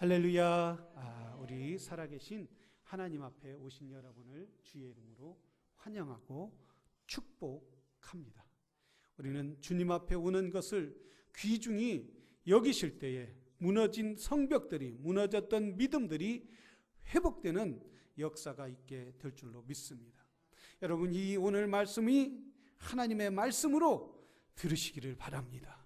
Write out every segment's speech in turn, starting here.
할렐루야. 우리 살아계신 하나님 앞에 오신 여러분을 주의 이름으로 환영하고 축복합니다. 우리는 주님 앞에 오는 것을 귀중히 여기실 때에 무너진 성벽들이, 무너졌던 믿음들이 회복되는 역사가 있게 될 줄로 믿습니다. 여러분, 이 오늘 말씀이 하나님의 말씀으로 들으시기를 바랍니다.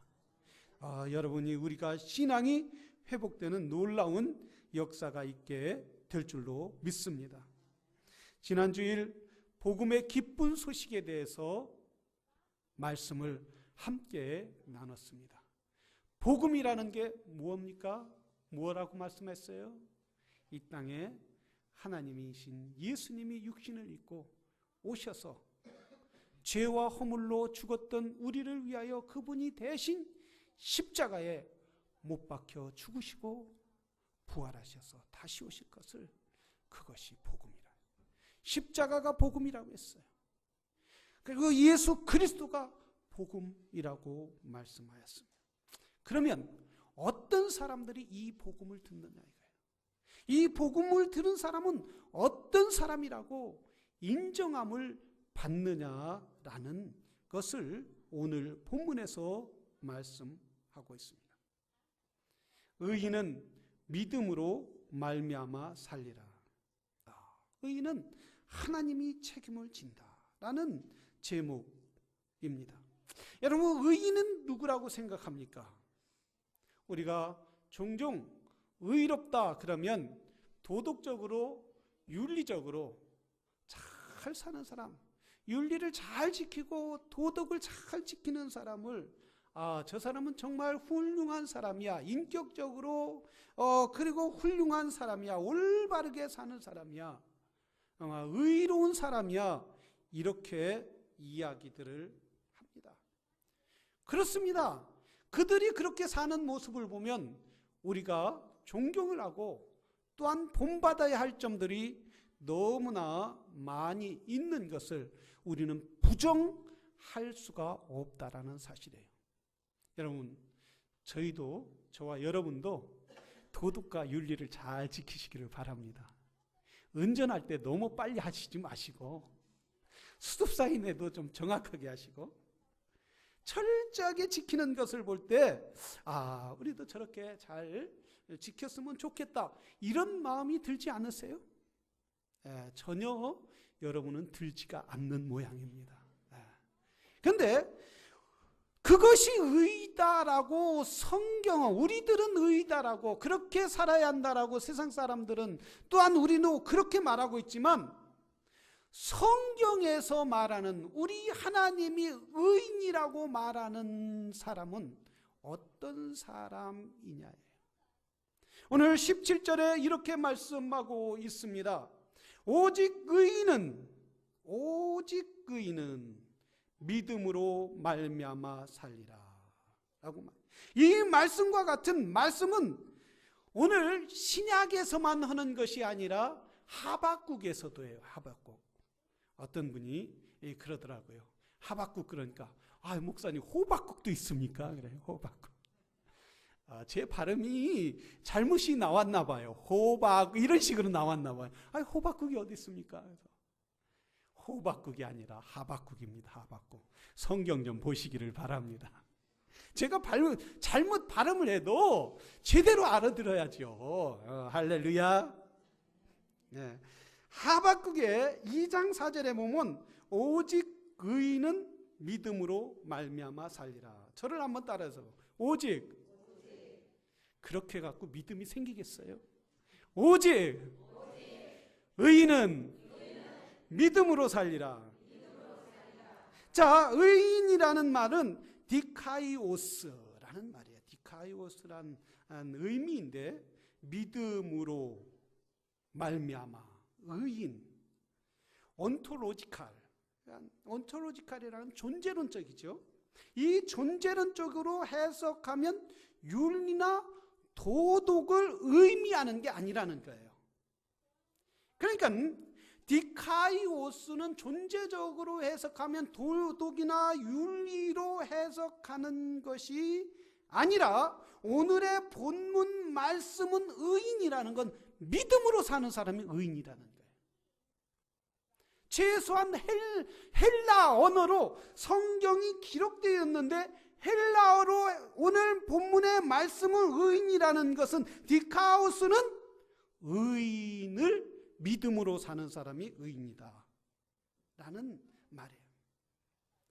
여러분이 우리가 신앙이 회복되는 놀라운 역사가 있게 될 줄로 믿습니다. 지난 주일 복음의 기쁜 소식에 대해서 말씀을 함께 나눴습니다. 복음이라는 게 무엇입니까? 뭐라고 말씀했어요? 이 땅에 하나님이신 예수님이 육신을 입고 오셔서 죄와 허물로 죽었던 우리를 위하여 그분이 대신 십자가에 못 박혀 죽으시고 부활하셔서 다시 오실 것을, 그것이 복음이라. 십자가가 복음이라고 했어요. 그리고 예수 그리스도가 복음이라고 말씀하였습니다. 그러면 어떤 사람들이 이 복음을 듣느냐 이거예요. 이 복음을 들은 사람은 어떤 사람이라고 인정함을 받느냐라는 것을 오늘 본문에서 말씀하고 있습니다. 의인은 믿음으로 말미암아 살리라. 의인은 하나님이 책임을 진다라는 제목입니다. 여러분, 의인은 누구라고 생각합니까? 우리가 종종 의롭다 그러면 도덕적으로, 윤리적으로 잘 사는 사람, 윤리를 잘 지키고 도덕을 잘 지키는 사람을, 저 사람은 정말 훌륭한 사람이야, 인격적으로 그리고 훌륭한 사람이야, 올바르게 사는 사람이야, 의로운 사람이야, 이렇게 이야기들을 합니다. 그렇습니다. 그들이 그렇게 사는 모습을 보면 우리가 존경을 하고 또한 본받아야 할 점들이 너무나 많이 있는 것을 우리는 부정할 수가 없다라는 사실이에요. 여러분, 저와 여러분도 도덕과 윤리를 잘 지키시기를 바랍니다. 운전할 때 너무 빨리 하시지 마시고, 스톱사인에도 좀 정확하게 하시고, 철저하게 지키는 것을 볼 때 우리도 저렇게 잘 지켰으면 좋겠다, 이런 마음이 들지 않으세요? 전혀 여러분은 들지가 않는 모양입니다. 그런데 그것이 의다라고 성경은, 우리들은 의다라고 그렇게 살아야 한다라고 세상 사람들은, 또한 우리는 그렇게 말하고 있지만, 성경에서 말하는 우리 하나님이 의인이라고 말하는 사람은 어떤 사람이냐예요. 오늘 17절에 이렇게 말씀하고 있습니다. 오직 의인은 믿음으로 말미암아 살리라 라고 말. 이 말씀과 같은 말씀은 오늘 신약에서만 하는 것이 아니라 하박국에서도 해요. 하박국. 어떤 분이 그러더라고요. 하박국 그러니까, 목사님 호박국도 있습니까? 그래요. 호박국. 제 발음이 잘못이 나왔나 봐요. 호박 이런 식으로 나왔나 봐요. 호박국이 어디 있습니까? 그래서 호박국이 아니라 하박국입니다. 하박국. 성경 좀 보시기를 바랍니다. 제가 잘못 발음을 해도 제대로 알아들어야죠. 할렐루야. 네. 하박국의 2장 4절에 보면 오직 의인은 믿음으로 말미암아 살리라. 저를 한번 따라서, 오직. 그렇게 갖고 믿음이 생기겠어요? 오직 의인은 믿음으로 살리라. 자, 의인이라는 말은 디카이오스라는 말이에요. 디카이오스라는 의미인데, 믿음으로 말미암아, 의인, 온토로지칼이라는 존재론적이죠. 이 존재론적으로 해석하면 윤리나 도덕을 의미하는 게 아니라는 거예요. 그러니까 디카이오스는 존재적으로 해석하면 도덕이나 윤리로 해석하는 것이 아니라 오늘의 본문 말씀은 의인이라는 건 믿음으로 사는 사람이 의인이라는 거예요. 최소한 헬라 언어로 성경이 기록되었는데 헬라어로 오늘 본문의 말씀은 의인이라는 것은 디카우스는 의인을 믿음으로 사는 사람이 의인이다 라는 말이에요.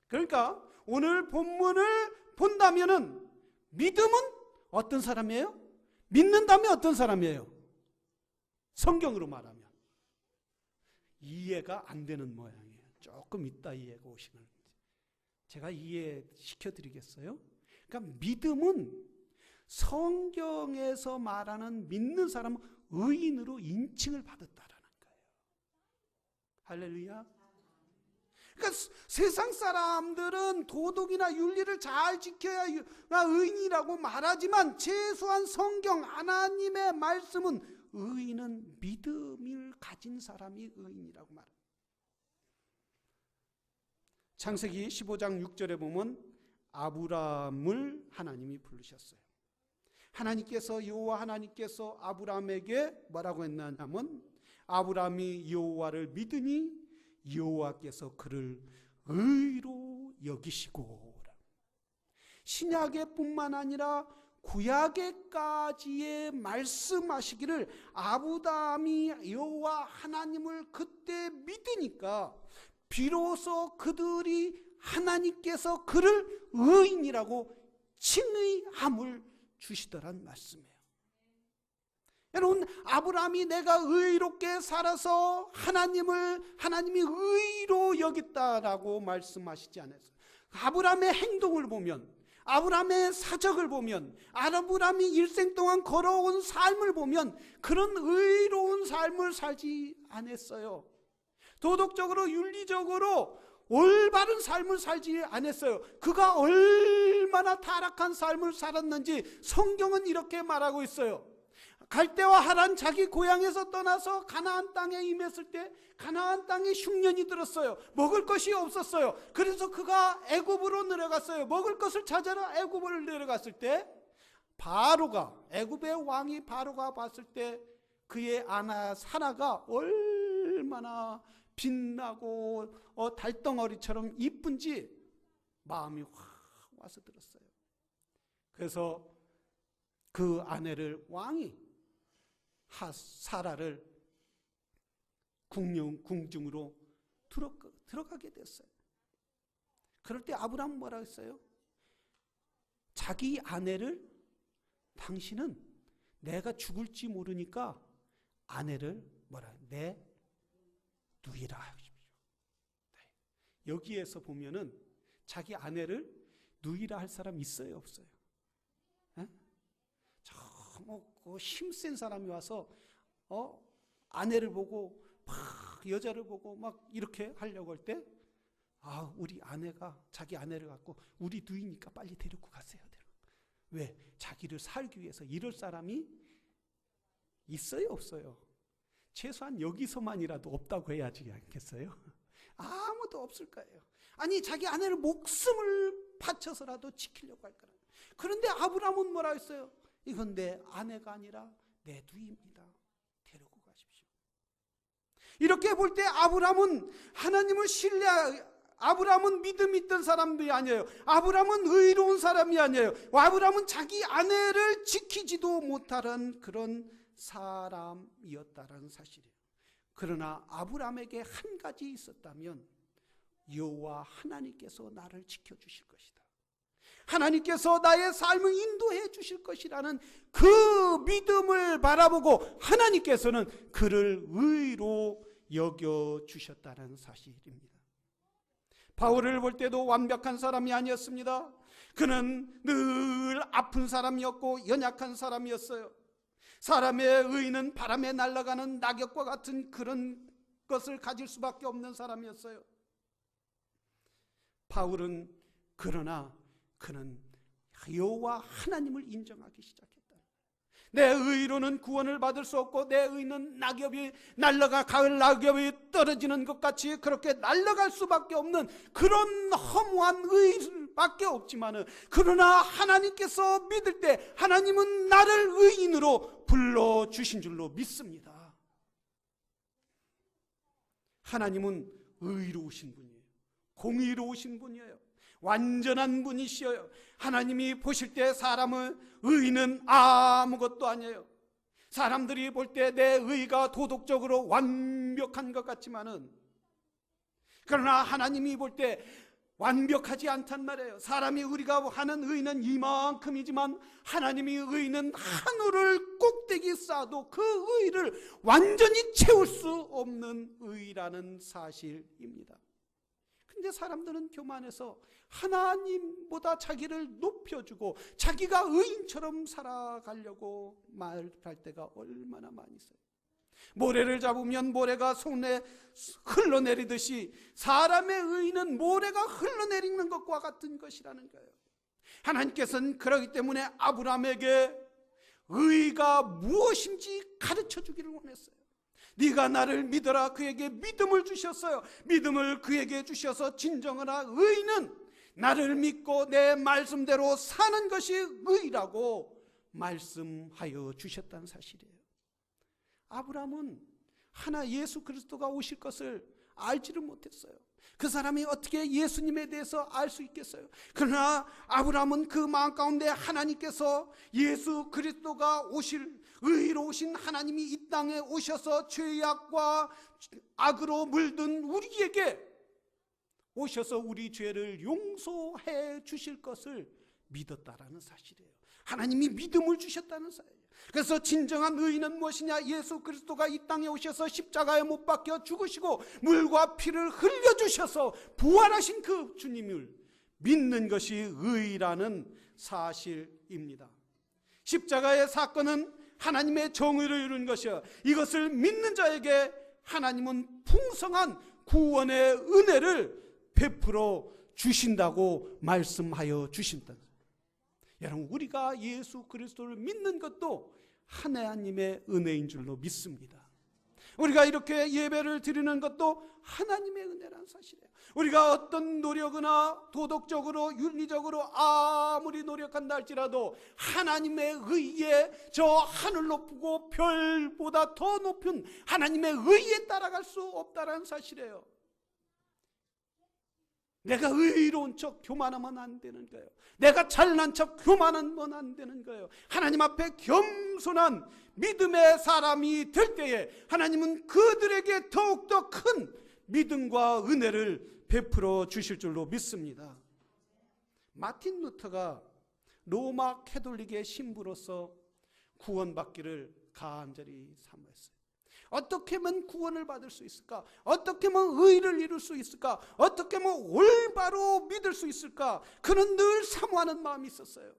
그러니까 오늘 본문을 본다면은 믿음은 어떤 사람이에요? 믿는다면 어떤 사람이에요? 성경으로 말하면 이해가 안 되는 모양이에요. 조금 이따 이해가 오시면 제가 이해시켜 드리겠어요? 그러니까 믿음은 성경에서 말하는 믿는 사람은 의인으로 인칭을 받았다라는 거예요. 할렐루야. 그러니까 세상 사람들은 도덕이나 윤리를 잘 지켜야 의인이라고 말하지만 최소한 성경 하나님의 말씀은 의인은 믿음을 가진 사람이 의인이라고 말합니다. 창세기 15장 6절에 보면 아브람을 하나님이 부르셨어요. 하나님께서 여호와 하나님께서 아브람에게 뭐라고 했냐면 아브람이 여호와를 믿으니 여호와께서 그를 의로 여기시고 신약에 뿐만 아니라 구약에까지의 말씀하시기를 아브람이 여호와 하나님을 그때 믿으니까 비로소 그들이 하나님께서 그를 의인이라고 칭의함을 주시더란 말씀이에요. 여러분 아브라함이 내가 의롭게 살아서 하나님이 의로 여겼다라고 말씀하시지 않았어요. 아브라함의 행동을 보면 아브라함의 사적을 보면 아브라함이 일생 동안 걸어온 삶을 보면 그런 의로운 삶을 살지 않았어요. 도덕적으로 윤리적으로 올바른 삶을 살지 않았어요. 그가 얼마나 타락한 삶을 살았는지 성경은 이렇게 말하고 있어요. 갈대와 하란 자기 고향에서 떠나서 가나안 땅에 임했을 때 가나안 땅에 흉년이 들었어요. 먹을 것이 없었어요. 그래서 그가 애굽으로 내려갔어요. 먹을 것을 찾아라 애굽을 내려갔을 때 바로가 애굽의 왕이 바로가 봤을 때 그의 아나 사라가 얼마나 빛나고 달덩어리처럼 이쁜지 마음이 확 와서 들었어요. 그래서 그 아내를 왕이 사라를 궁중으로 들어가게 됐어요. 그럴 때 아브라함은 뭐라 했어요? 자기 아내를 당신은 내가 죽을지 모르니까 아내를 내 누이라 하십시오. 여기에서 보면은 자기 아내를 누이라 할 사람 있어요, 없어요? 그 힘센 사람이 와서 아내를 보고 막 여자를 보고 막 이렇게 하려고 할 때 우리 아내가 자기 아내를 갖고 우리 누이니까 빨리 데리고 가세요. 왜? 자기를 살기 위해서 이럴 사람이 있어요, 없어요? 최소한 여기서만이라도 없다고 해야지 않겠어요? 아무도 없을 거예요. 아니 자기 아내를 목숨을 바쳐서라도 지키려고 할 거예요. 그런데 아브라함은 뭐라 했어요? 이건 내 아내가 아니라 내 누이입니다. 데리고 가십시오. 이렇게 볼 때 아브라함은 하나님을 아브라함은 믿음 있던 사람이 아니에요. 아브라함은 의로운 사람이 아니에요. 아브라함은 자기 아내를 지키지도 못하는 그런 사람이었다는 사실이에요. 그러나 아브라함에게 한 가지 있었다면 여호와 하나님께서 나를 지켜주실 것이다. 하나님께서 나의 삶을 인도해 주실 것이라는 그 믿음을 바라보고 하나님께서는 그를 의로 여겨주셨다는 사실입니다. 바울을 볼 때도 완벽한 사람이 아니었습니다. 그는 늘 아픈 사람이었고 연약한 사람이었어요. 사람의 의는 바람에 날아가는 낙엽과 같은 그런 것을 가질 수밖에 없는 사람이었어요. 바울은 그러나 그는 여호와 하나님을 인정하기 시작했다. 내 의로는 구원을 받을 수 없고 내 의는 낙엽이 가을 낙엽이 떨어지는 것 같이 그렇게 날아갈 수밖에 없는 그런 허무한 의를 밖에 없지만은, 그러나 하나님께서 믿을 때 하나님은 나를 의인으로 불러주신 줄로 믿습니다. 하나님은 의로우신 분이에요. 공의로우신 분이에요. 완전한 분이시여요. 하나님이 보실 때 사람은 의인은 아무것도 아니에요. 사람들이 볼 때 내 의가 도덕적으로 완벽한 것 같지만은, 그러나 하나님이 볼 때 완벽하지 않단 말이에요. 사람이 우리가 하는 의는 이만큼이지만 하나님이 의는 하늘을 꼭대기 쌓아도 그 의를 완전히 채울 수 없는 의라는 사실입니다. 근데 사람들은 교만해서 하나님보다 자기를 높여주고 자기가 의인처럼 살아가려고 말할 때가 얼마나 많이 있어요. 모래를 잡으면 모래가 손에 흘러내리듯이 사람의 의는 모래가 흘러내리는 것과 같은 것이라는 거예요. 하나님께서는 그렇기 때문에 아브라함에게 의가 무엇인지 가르쳐 주기를 원했어요. 네가 나를 믿어라. 그에게 믿음을 주셨어요. 믿음을 그에게 주셔서 진정한 의는 나를 믿고 내 말씀대로 사는 것이 의라고 말씀하여 주셨다는 사실이에요. 아브라함은 하나 예수 그리스도가 오실 것을 알지를 못했어요. 그 사람이 어떻게 예수님에 대해서 알 수 있겠어요? 그러나 아브라함은 그 마음 가운데 하나님께서 예수 그리스도가 오실 의로우신 하나님이 이 땅에 오셔서 죄악과 악으로 물든 우리에게 오셔서 우리 죄를 용서해 주실 것을 믿었다라는 사실이에요. 하나님이 믿음을 주셨다는 사실이에요. 그래서 진정한 의인은 무엇이냐? 예수 그리스도가 이 땅에 오셔서 십자가에 못 박혀 죽으시고 물과 피를 흘려주셔서 부활하신 그 주님을 믿는 것이 의라는 사실입니다. 십자가의 사건은 하나님의 정의를 이루는 것이요, 이것을 믿는 자에게 하나님은 풍성한 구원의 은혜를 베풀어 주신다고 말씀하여 주신다. 여러분, 우리가 예수 그리스도를 믿는 것도 하나님의 은혜인 줄로 믿습니다. 우리가 이렇게 예배를 드리는 것도 하나님의 은혜라는 사실이에요. 우리가 어떤 노력이나 도덕적으로 윤리적으로 아무리 노력한다 할지라도 하나님의 의에 저 하늘 높고 별보다 더 높은 하나님의 의에 따라갈 수 없다는 사실이에요. 내가 의로운 척 교만하면 안 되는 거예요. 내가 잘난 척 교만하면 안 되는 거예요. 하나님 앞에 겸손한 믿음의 사람이 될 때에 하나님은 그들에게 더욱더 큰 믿음과 은혜를 베풀어 주실 줄로 믿습니다. 마틴 루터가 로마 캐톨릭의 신부로서 구원받기를 간절히 사모했어요. 어떻게 하면 구원을 받을 수 있을까? 어떻게 하면 의를 이룰 수 있을까? 어떻게 하면 올바로 믿을 수 있을까? 그는 늘 사모하는 마음이 있었어요.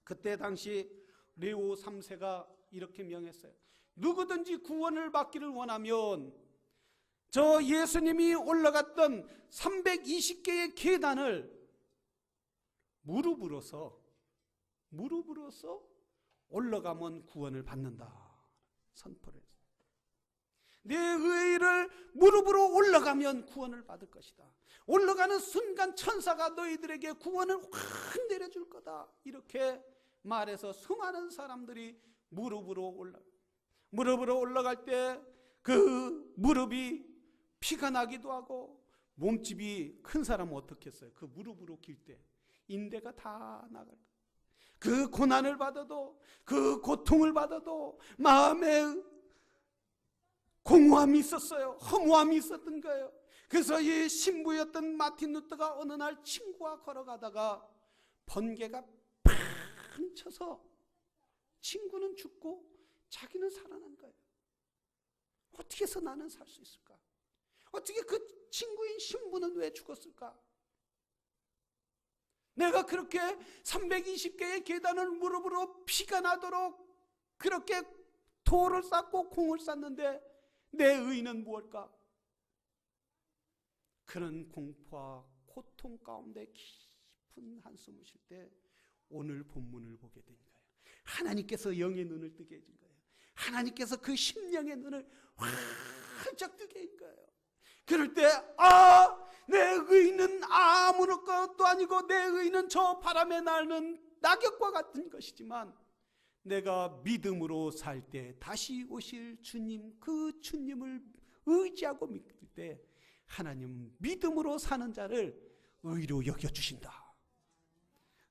그때 당시 레오 3세가 이렇게 명했어요. 누구든지 구원을 받기를 원하면 저 예수님이 올라갔던 320개의 계단을 무릎으로서 올라가면 구원을 받는다 선포를 했어요. 내 의를 무릎으로 올라가면 구원을 받을 것이다. 올라가는 순간 천사가 너희들에게 구원을 확 내려줄 거다. 이렇게 말해서 수많은 사람들이 무릎으로 올라갈 때 그 무릎이 피가 나기도 하고, 몸집이 큰 사람은 어떻게 했어요? 그 무릎으로 길 때 인대가 다 나갈 거예요. 그 고난을 받아도, 그 고통을 받아도 마음에 공허함이 있었어요. 허무함이 있었던 거예요. 그래서 이 신부였던 마틴 루터가 어느 날 친구와 걸어가다가 번개가 팡 쳐서 친구는 죽고 자기는 살아난 거예요. 어떻게 해서 나는 살 수 있을까? 어떻게 그 친구인 신부는 왜 죽었을까? 내가 그렇게 320개의 계단을 무릎으로 피가 나도록 그렇게 돌을 쌓고 콩을 쌓는데 내 의는 무엇일까? 그런 공포와 고통 가운데 깊은 한숨을 쉴 때 오늘 본문을 보게 된 거예요. 하나님께서 영의 눈을 뜨게 해준 거예요. 하나님께서 그 심령의 눈을 활짝 뜨게 한 거예요. 그럴 때 내 의는 아무것도 아니고 내 의는 저 바람에 날는 낙엽과 같은 것이지만 내가 믿음으로 살 때 다시 오실 주님, 그 주님을 의지하고 믿을 때 하나님 믿음으로 사는 자를 의로 여겨주신다.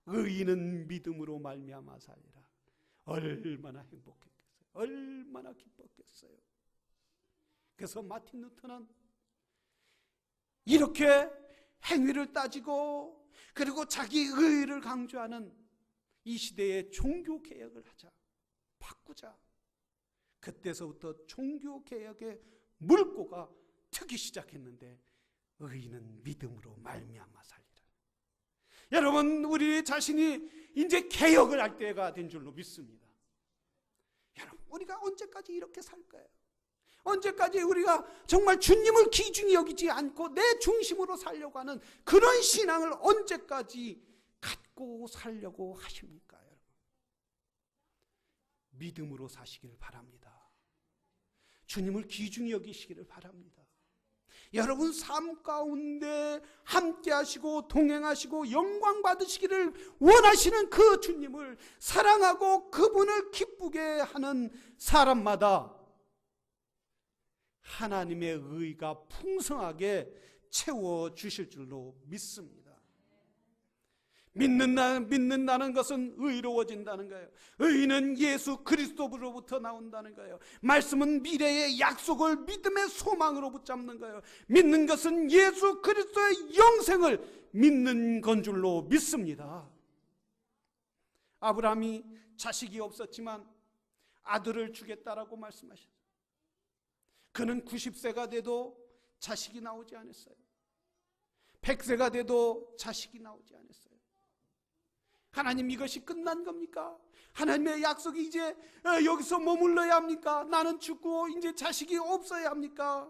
의인은 믿음으로 말미암아 살리라. 얼마나 행복했겠어요. 얼마나 기뻤겠어요. 그래서 마틴 루터는 이렇게 행위를 따지고 그리고 자기 의의를 강조하는 이 시대의 종교개혁을 하자, 바꾸자. 그때서부터 종교개혁의 물꼬가 트기 시작했는데 의인은 믿음으로 말미암아 살리라. 여러분, 우리 자신이 이제 개혁을 할 때가 된 줄로 믿습니다. 여러분, 우리가 언제까지 이렇게 살까요? 언제까지 우리가 정말 주님을 기준히 여기지 않고 내 중심으로 살려고 하는 그런 신앙을 언제까지 갖고 살려고 하십니까? 여러분, 믿음으로 사시길 바랍니다. 주님을 기준히 여기시기를 바랍니다. 여러분 삶 가운데 함께 하시고 동행하시고 영광 받으시기를 원하시는 그 주님을 사랑하고 그분을 기쁘게 하는 사람마다 하나님의 의가 풍성하게 채워주실 줄로 믿습니다. 믿는다는 것은 의로워진다는 거예요. 의는 예수 그리스도로부터 나온다는 거예요. 말씀은 미래의 약속을 믿음의 소망으로 붙잡는 거예요. 믿는 것은 예수 그리스도의 영생을 믿는 건 줄로 믿습니다. 아브라함이 자식이 없었지만 아들을 주겠다라고 말씀하셨어요. 그는 90세가 돼도 자식이 나오지 않았어요. 100세가 돼도 자식이 나오지 않았어요. 하나님, 이것이 끝난 겁니까? 하나님의 약속이 이제 여기서 머물러야 합니까? 나는 죽고 이제 자식이 없어야 합니까?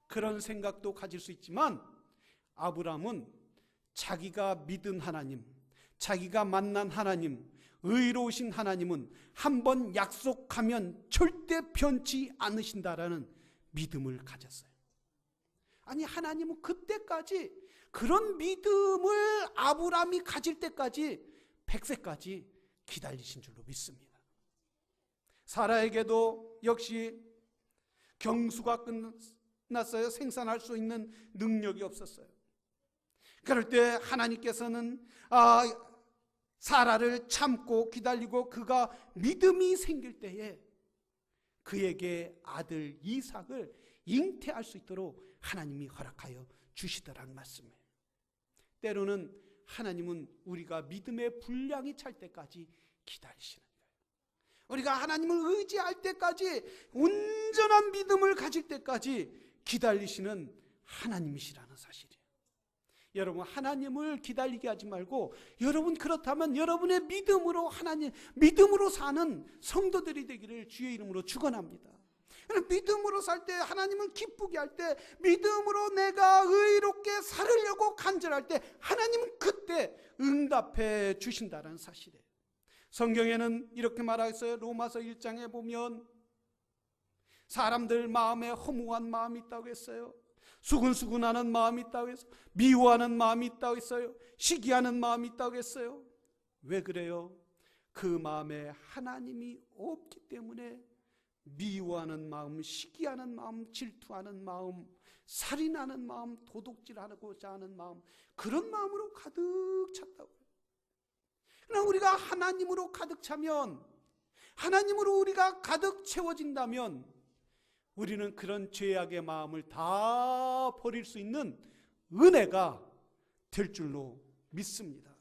그런 생각도 가질 수 있지만 아브라함은 자기가 믿은 하나님, 자기가 만난 하나님, 의로우신 하나님은 한번 약속하면 절대 변치 않으신다라는 믿음을 가졌어요. 아니, 하나님은 그때까지 그런 믿음을 아브라함이 가질 때까지 100세까지 기다리신 줄로 믿습니다. 사라에게도 역시 경수가 끝났어요. 생산할 수 있는 능력이 없었어요. 그럴 때 하나님께서는 사라를 참고 기다리고 그가 믿음이 생길 때에 그에게 아들 이삭을 잉태할 수 있도록 하나님이 허락하여 주시더라는 말씀이에요. 때로는 하나님은 우리가 믿음의 분량이 찰 때까지 기다리시는 거예요. 우리가 하나님을 의지할 때까지, 온전한 믿음을 가질 때까지 기다리시는 하나님이시라는 사실이에요. 여러분, 하나님을 기다리게 하지 말고, 여러분 그렇다면 여러분의 믿음으로 사는 성도들이 되기를 주의 이름으로 축원합니다. 믿음으로 살 때, 하나님을 기쁘게 할 때, 믿음으로 내가 의롭게 살으려고 간절할 때 하나님은 그때 응답해 주신다는 사실이에요. 성경에는 이렇게 말하겠어요. 로마서 1장에 보면 사람들 마음에 허무한 마음이 있다고 했어요. 수근수근하는 마음이 있다고 했어요. 미워하는 마음이 있다고 했어요. 시기하는 마음이 있다고 했어요. 왜 그래요? 그 마음에 하나님이 없기 때문에 미워하는 마음, 시기하는 마음, 질투하는 마음, 살인하는 마음, 도둑질하고자 하는 마음, 그런 마음으로 가득 찼다고요. 그러나 우리가 하나님으로 가득 차면, 하나님으로 우리가 가득 채워진다면 우리는 그런 죄악의 마음을 다 버릴 수 있는 은혜가 될 줄로 믿습니다.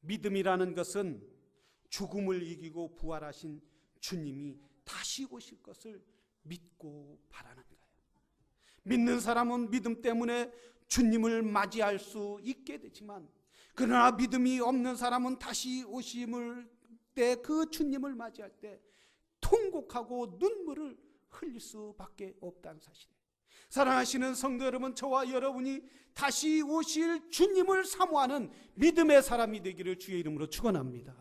믿음이라는 것은 죽음을 이기고 부활하신 주님이 다시 오실 것을 믿고 바라는 거예요. 믿는 사람은 믿음 때문에 주님을 맞이할 수 있게 되지만, 그러나 믿음이 없는 사람은 다시 오심을 때 그 주님을 맞이할 때 통곡하고 눈물을 흘릴 수밖에 없다는 사실이에요. 사랑하시는 성도 여러분, 저와 여러분이 다시 오실 주님을 사모하는 믿음의 사람이 되기를 주의 이름으로 축원합니다.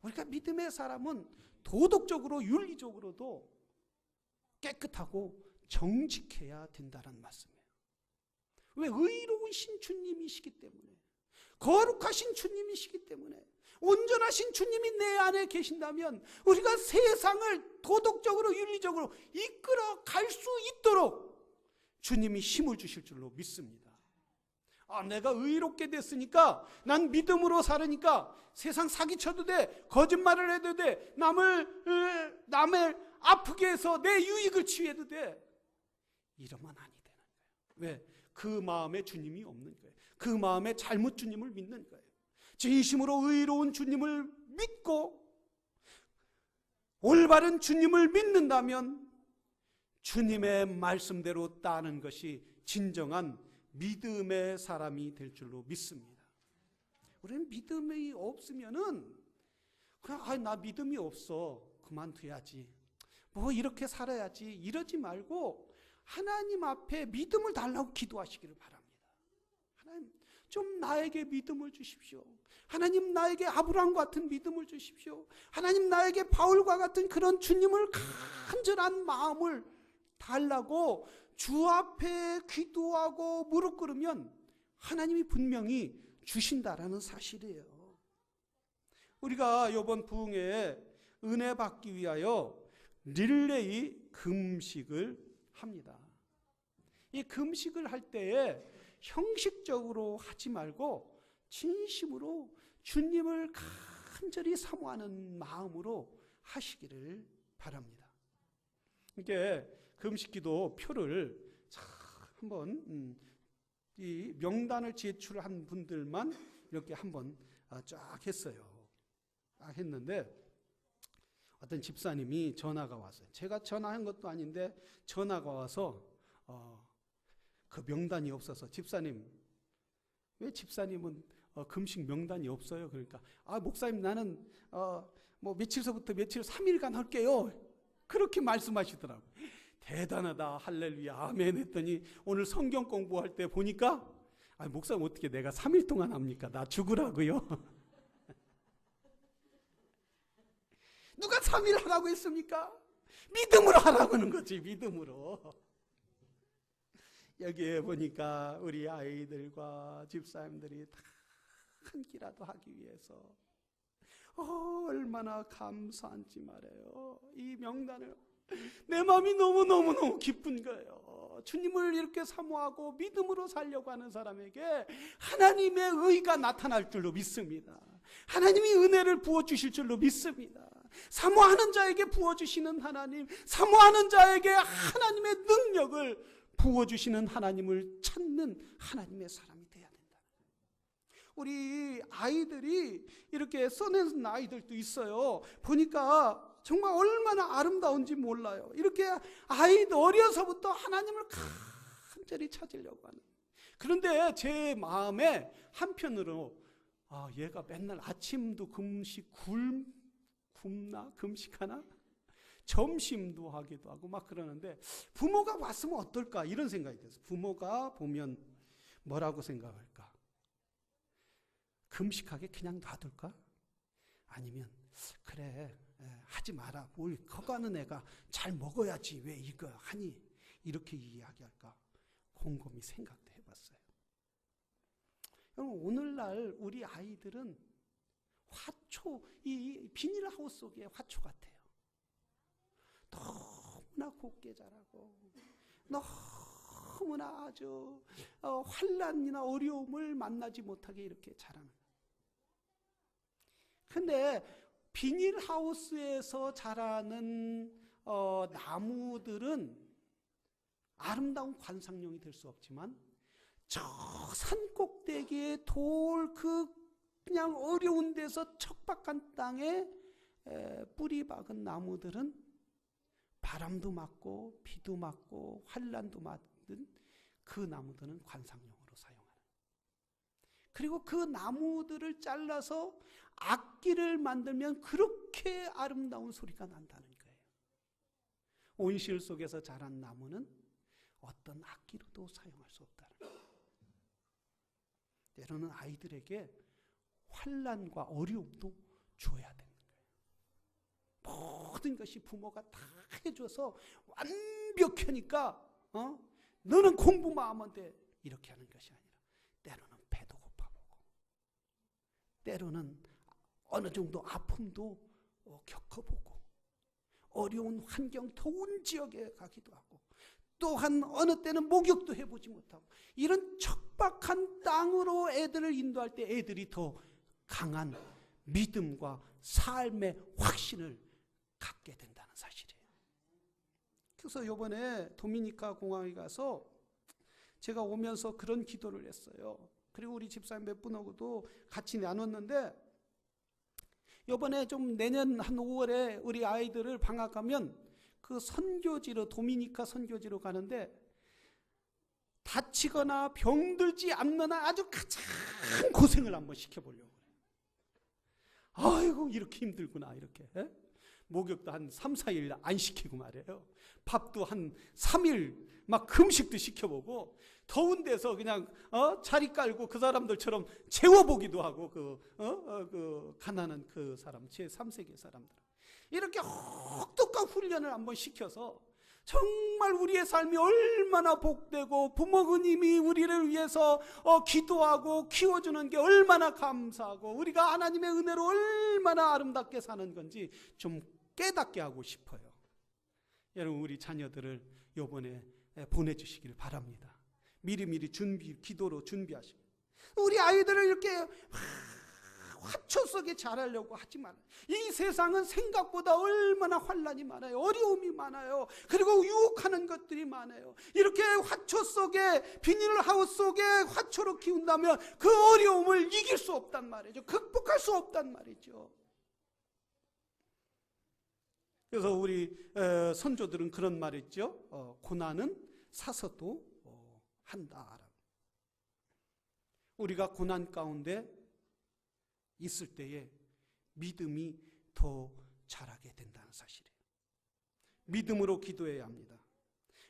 우리가 믿음의 사람은 도덕적으로 윤리적으로도 깨끗하고 정직해야 된다는 말씀이에요. 왜? 의로운 신주님이시기 때문에, 거룩하신 주님이시기 때문에, 온전하신 주님이 내 안에 계신다면 우리가 세상을 도덕적으로 윤리적으로 이끌어 갈 수 있도록 주님이 힘을 주실 줄로 믿습니다. 내가 의롭게 됐으니까, 난 믿음으로 살으니까 세상 사기쳐도 돼, 거짓말을 해도 돼, 남을 아프게 해서 내 유익을 취해도 돼, 이러면 아니 되는 거예요. 왜? 그 마음에 주님이 없는 거예요. 그 마음에 잘못 주님을 믿는 거예요. 진심으로 의로운 주님을 믿고 올바른 주님을 믿는다면 주님의 말씀대로 따르는 것이 진정한 믿음의 사람이 될 줄로 믿습니다. 우리는 믿음이 없으면은 그냥 나 믿음이 없어, 그만둬야지, 뭐 이렇게 살아야지, 이러지 말고 하나님 앞에 믿음을 달라고 기도하시기를 바랍니다. 하나님, 좀 나에게 믿음을 주십시오. 하나님, 나에게 아브라함 같은 믿음을 주십시오. 하나님, 나에게 바울과 같은 그런 주님을 간절한 마음을 달라고 주 앞에 기도하고 무릎 꿇으면 하나님이 분명히 주신다라는 사실이에요. 우리가 이번 부흥회에 은혜 받기 위하여 릴레이 금식을 합니다. 이 금식을 할 때에 형식적으로 하지 말고 진심으로 주님을 간절히 사모하는 마음으로 하시기를 바랍니다. 이게 금식기도 표를 한번 이 명단을 제출한 분들만 이렇게 한번 쫙 했어요. 쫙 했는데 어떤 집사님이 전화가 왔어요. 제가 전화한 것도 아닌데 전화가 와서 그 명단이 없어서, 집사님, 왜 집사님은 금식 명단이 없어요? 그러니까 목사님, 나는 뭐 며칠서부터 며칠 3일간 할게요, 그렇게 말씀하시더라고요. 대단하다, 할렐루야, 아멘 했더니 오늘 성경 공부할 때 보니까 목사님, 어떻게 내가 3일 동안 합니까? 나 죽으라고요. 누가 3일 하라고 했습니까? 믿음으로 하라고 하는 거지, 믿음으로. 여기에 보니까 우리 아이들과 집사님들이 다 한 끼라도 하기 위해서 얼마나 감사한지 말해요. 이 명단을, 내 마음이 너무너무 기쁜 거예요. 주님을 이렇게 사모하고 믿음으로 살려고 하는 사람에게 하나님의 의가 나타날 줄로 믿습니다. 하나님이 은혜를 부어주실 줄로 믿습니다. 사모하는 자에게 부어주시는 하나님, 사모하는 자에게 하나님의 능력을 부어주시는 하나님을 찾는 하나님의 사람이 돼야 된다. 우리 아이들이 이렇게 써낸 아이들도 있어요. 보니까 정말 얼마나 아름다운지 몰라요. 이렇게 아이들 어려서부터 하나님을 간절히 찾으려고 하는. 그런데 제 마음에 한편으로 얘가 맨날 아침도 금식하나? 점심도 하기도 하고 막 그러는데 부모가 봤으면 어떨까, 이런 생각이 들어요. 부모가 보면 뭐라고 생각할까? 금식하게 그냥 놔둘까? 아니면 그래, 하지 마라, 뭘 커가는 애가 잘 먹어야지 왜 이거 하니, 이렇게 이야기할까? 곰곰이 생각도 해봤어요. 여러분, 오늘날 우리 아이들은 화초, 이 비닐하우스 속의 화초 같아요. 너무나 곱게 자라고 너무나 아주 환난이나 어려움을 만나지 못하게 이렇게 자라는. 근데 비닐하우스에서 자라는 나무들은 아름다운 관상용이 될 수 없지만 저 산꼭대기에 그냥 어려운 데서 척박한 땅에 뿌리 박은 나무들은 바람도 맞고 비도 맞고 환난도 맞는 그 나무들은 관상용으로 사용하는. 그리고 그 나무들을 잘라서 악기를 만들면 그렇게 아름다운 소리가 난다는 거예요. 온실 속에서 자란 나무는 어떤 악기로도 사용할 수 없다는 거예요. 때로는 아이들에게 환난과 어려움도 줘야 되는 거예요. 모든 것이 부모가 다 해줘서 완벽하니까 너는 공부만 하면 돼, 이렇게 하는 것이 아니라 때로는 배도 고파보고 때로는 어느 정도 아픔도 겪어보고 어려운 환경, 더운 지역에 가기도 하고 또한 어느 때는 목욕도 해보지 못하고 이런 척박한 땅으로 애들을 인도할 때 애들이 더 강한 믿음과 삶의 확신을 갖게 된다는 사실이에요. 그래서 이번에 도미니카 공항에 가서 제가 오면서 그런 기도를 했어요. 그리고 우리 집사님 몇 분하고도 같이 나눴는데, 이번에 좀 내년 한 5월에 우리 아이들을 방학하면 그 선교지로, 도미니카 선교지로 가는데 다치거나 병들지 않는 아주 가장 고생을 한번 시켜보려고. 아이고 이렇게 힘들구나, 이렇게. 목욕도 한 3, 4일 안 시키고 말이에요. 밥도 한 3일 막 금식도 시켜보고 더운 데서 그냥 자리 깔고 그 사람들처럼 재워보기도 하고 그 가난한 그 사람, 제3세계 사람들 이렇게 혹독한 훈련을 한번 시켜서 정말 우리의 삶이 얼마나 복되고 부모님이 우리를 위해서 기도하고 키워주는 게 얼마나 감사하고 우리가 하나님의 은혜로 얼마나 아름답게 사는 건지 좀 깨닫게 하고 싶어요. 여러분, 우리 자녀들을 이번에 보내주시기를 바랍니다. 미리미리 기도로 준비하시고 우리 아이들을 이렇게 화초 속에 자라려고 하지 말아요. 이 세상은 생각보다 얼마나 환난이 많아요. 어려움이 많아요. 그리고 유혹하는 것들이 많아요. 이렇게 화초 속에, 비닐하우스 속에 화초로 키운다면 그 어려움을 이길 수 없단 말이죠. 극복할 수 없단 말이죠. 그래서 우리 선조들은 그런 말 있죠. 고난은 사서도 한다. 우리가 고난 가운데 있을 때에 믿음이 더 자라게 된다는 사실이에요. 믿음으로 기도해야 합니다.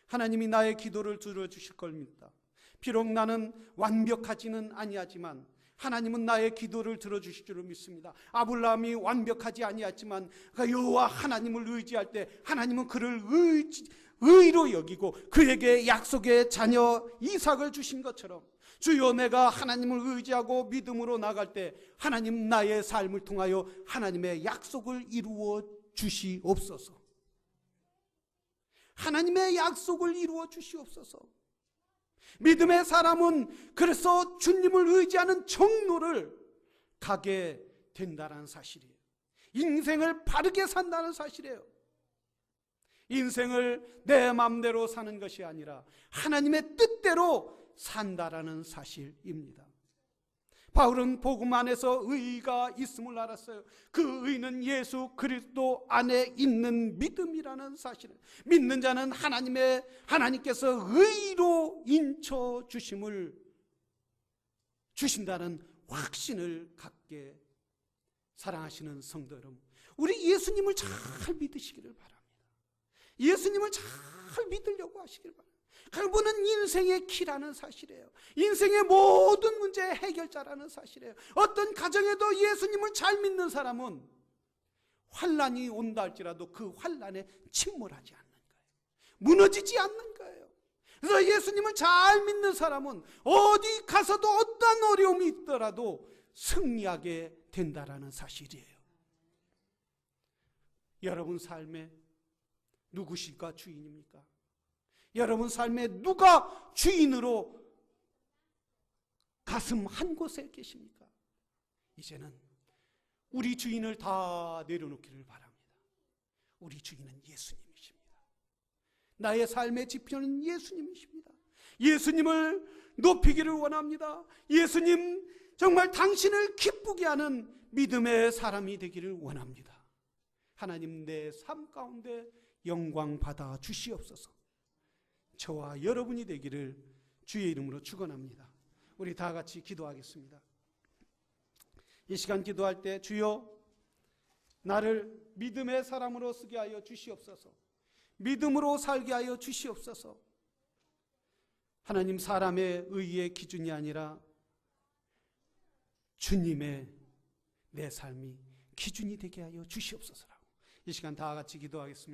하나님이 나의 기도를 들어주실 겁니다. 비록 나는 완벽하지는 아니하지만 하나님은 나의 기도를 들어주실 줄을 믿습니다. 아브라함이 완벽하지 아니했지만 여호와 하나님을 의지할 때 하나님은 그를 의로 여기고 그에게 약속의 자녀 이삭을 주신 것처럼 주여, 내가 하나님을 의지하고 믿음으로 나갈 때 하나님 나의 삶을 통하여 하나님의 약속을 이루어 주시옵소서. 하나님의 약속을 이루어 주시옵소서. 믿음의 사람은 그래서 주님을 의지하는 정로를 가게 된다는 사실이에요. 인생을 바르게 산다는 사실이에요. 인생을 내 마음대로 사는 것이 아니라 하나님의 뜻대로 산다라는 사실입니다. 바울은 복음 안에서 의가 있음을 알았어요. 그 의는 예수 그리스도 안에 있는 믿음이라는 사실을, 믿는 자는 하나님께서 의로 인쳐 주신다는 확신을 갖게, 사랑하시는 성도 여러분, 우리 예수님을 잘 믿으시기를 바랍니다. 예수님을 잘 믿으려고 하시길 바랍니다. 그분은 인생의 키라는 사실이에요. 인생의 모든 문제의 해결자라는 사실이에요. 어떤 가정에도 예수님을 잘 믿는 사람은 환난이 온다 할지라도 그 환난에 침몰하지 않는 거예요. 무너지지 않는 거예요. 그래서 예수님을 잘 믿는 사람은 어디 가서도 어떤 어려움이 있더라도 승리하게 된다라는 사실이에요. 여러분 삶에 누구실까 주인입니까? 여러분 삶에 누가 주인으로 가슴 한 곳에 계십니까? 이제는 우리 주인을 다 내려놓기를 바랍니다. 우리 주인은 예수님이십니다. 나의 삶의 지표는 예수님이십니다. 예수님을 높이기를 원합니다. 예수님, 정말 당신을 기쁘게 하는 믿음의 사람이 되기를 원합니다. 하나님, 내 삶 가운데 영광 받아 주시옵소서. 저와 여러분이 되기를 주의 이름으로 축원합니다. 우리 다 같이 기도하겠습니다. 이 시간 기도할 때 주여, 나를 믿음의 사람으로 쓰게 하여 주시옵소서. 믿음으로 살게 하여 주시옵소서. 하나님, 사람의 의의 기준이 아니라 주님의 내 삶이 기준이 되게 하여 주시옵소서라고 이 시간 다 같이 기도하겠습니다.